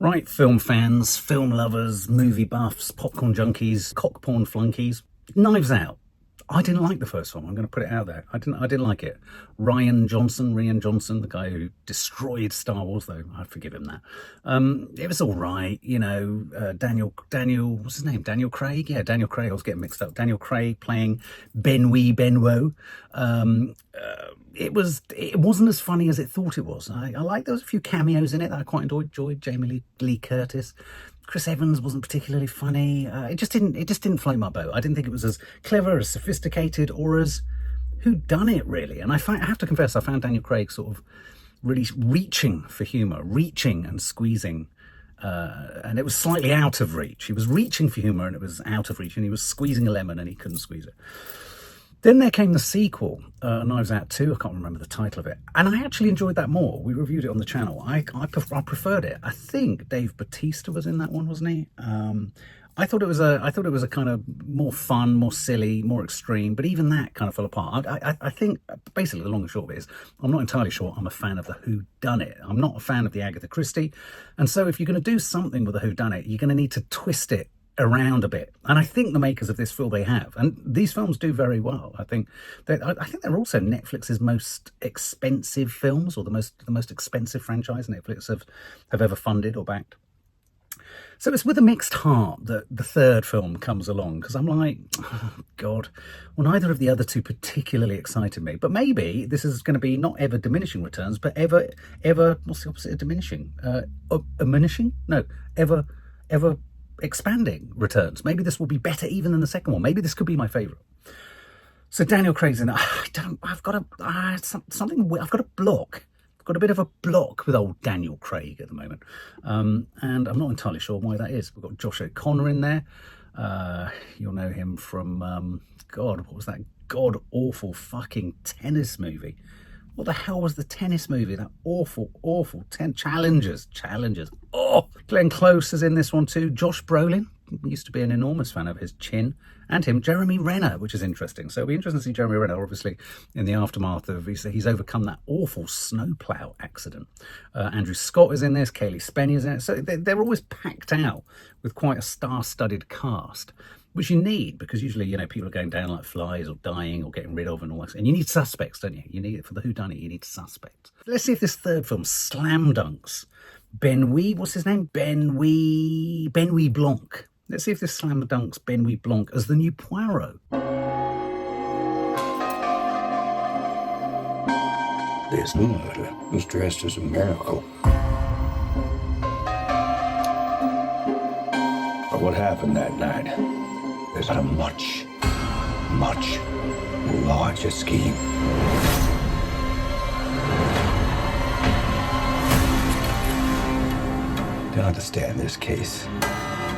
Right, film fans, film lovers, movie buffs, popcorn junkies, cock porn flunkies, Knives Out. I didn't like the first one. I'm going to put it out there. I didn't like it. Rian Johnson, the guy who destroyed Star Wars, though I forgive him that. It was all right, you know. Daniel, what's his name? Daniel Craig. Yeah, Daniel Craig. I was getting mixed up. Daniel Craig playing Benoit. It wasn't as funny as it thought it was. I like there was a few cameos in it that I quite enjoyed. Jamie Lee Curtis. Chris Evans wasn't particularly funny. It just didn't float my boat. I didn't think it was as clever, as sophisticated, or as whodunit, really. And I have to confess, I found Daniel Craig sort of really reaching for humour, reaching and squeezing, and it was slightly out of reach. He was reaching for humour and it was out of reach, and he was squeezing a lemon and he couldn't squeeze it. Then there came the sequel, Knives Out 2, I can't remember the title of it, and I actually enjoyed that more. We reviewed it on the channel. I preferred it. I think Dave Bautista was in that one, wasn't he? I thought it was a kind of more fun, more silly, more extreme, but even that kind of fell apart. I think basically the long and short of it is I'm not entirely sure I'm a fan of the whodunit. I'm not a fan of the Agatha Christie, and so if you're going to do something with a whodunit, you're going to need to twist it around a bit, and I think the makers of this feel they have, and these films do very well. I think they're also Netflix's most expensive films, or the most expensive franchise Netflix have ever funded or backed. So it's with a mixed heart that the third film comes along, because I'm like, oh God, well, neither of the other two particularly excited me, but maybe this is going to be not ever diminishing returns, but ever what's the opposite of diminishing? Diminishing? No, ever expanding returns. Maybe this will be better even than the second one. Maybe this could be my favourite. So Daniel Craig's in it. I've got a block. I've got a bit of a block with old Daniel Craig at the moment. And I'm not entirely sure why that is. We've got Josh O'Connor in there. You'll know him from, what was that god-awful fucking tennis movie? What the hell was the tennis movie? That awful Challengers. Oh, Glenn Close is in this one too. Josh Brolin, used to be an enormous fan of his chin, and him. Jeremy Renner, which is interesting. So it'll be interesting to see Jeremy Renner, obviously, in the aftermath of he's overcome that awful snowplow accident. Andrew Scott is in this. Cailee Spaeny is in it. So they're always packed out with quite a star-studded cast, which you need, because usually, you know, people are going down like flies or dying or getting rid of and all that. And you need suspects, don't you? You need it for the whodunit. You need suspects. Let's see if this third film slam dunks Benoit, what's his name? Benoit Blanc. Let's see if this slam dunks Benoit Blanc as the new Poirot. This murder was dressed as a miracle. But what happened that night is a much, much larger scheme. To understand this case,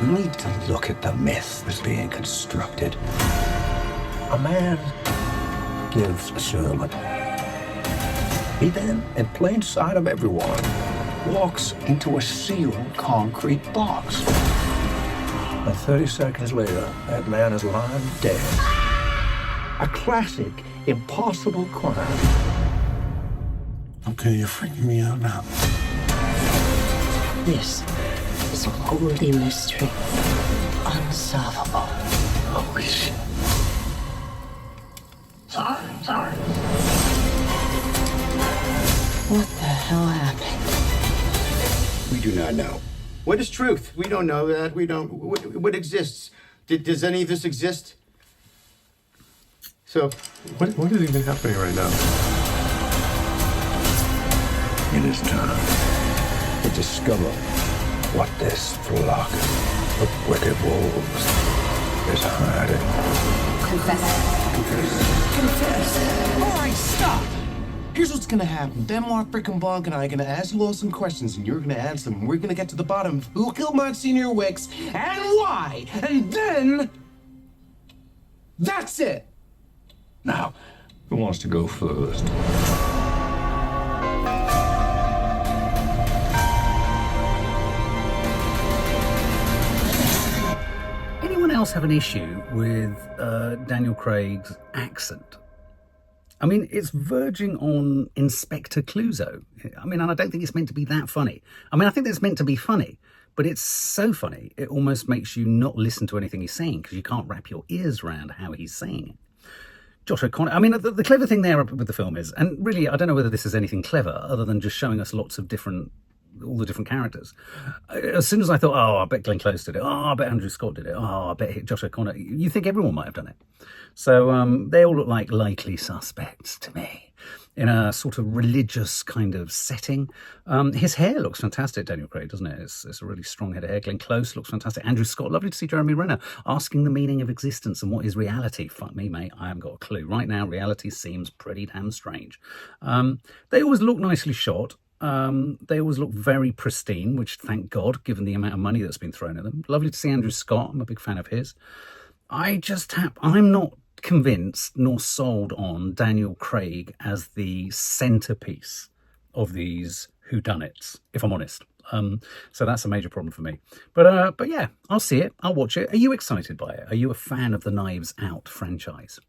we need to look at the myth that's being constructed. A man gives a sermon. He then, in plain sight of everyone, walks into a sealed concrete box. And 30 seconds later, that man is lying dead. A classic, impossible crime. Okay, you're freaking me out now. This is a holy mystery. Unsolvable. Holy shit. Sorry. What the hell happened? We do not know. What is truth? We don't know that. We don't. What exists? Does any of this exist? So, What is even happening right now? It is time to discover what this flock of wicked wolves is hiding. Confess. All right, stop. Here's what's gonna happen. Benoit freaking Blanc and I are gonna ask you all some questions, and you're gonna answer them. We're gonna get to the bottom of who killed Monsignor Wicks and why, and then that's it. Now, who wants to go first? Anyone else have an issue with Daniel Craig's accent? I mean, it's verging on Inspector Clouseau. I mean, and I don't think it's meant to be that funny. I mean, I think it's meant to be funny, but it's so funny, it almost makes you not listen to anything he's saying because you can't wrap your ears around how he's saying it. Josh O'Connor, I mean, the clever thing there with the film is, and really, I don't know whether this is anything clever other than just showing us lots of all the different characters. As soon as I thought, oh, I bet Glenn Close did it. Oh, I bet Andrew Scott did it. Oh, I bet Josh O'Connor. You think everyone might have done it. So they all look like likely suspects to me in a sort of religious kind of setting. His hair looks fantastic, Daniel Craig, doesn't it? It's a really strong head of hair. Glenn Close looks fantastic. Andrew Scott, lovely to see Jeremy Renner asking the meaning of existence and what is reality. Fuck me, mate, I haven't got a clue. Right now, reality seems pretty damn strange. They always look nicely shot. They always look very pristine, which thank God, given the amount of money that's been thrown at them. Lovely to see Andrew Scott. I'm a big fan of his. I'm not convinced nor sold on Daniel Craig as the centerpiece of these whodunits, if I'm honest. So that's a major problem for me. But yeah, I'll see it. I'll watch it. Are you excited by it? Are you a fan of the Knives Out franchise?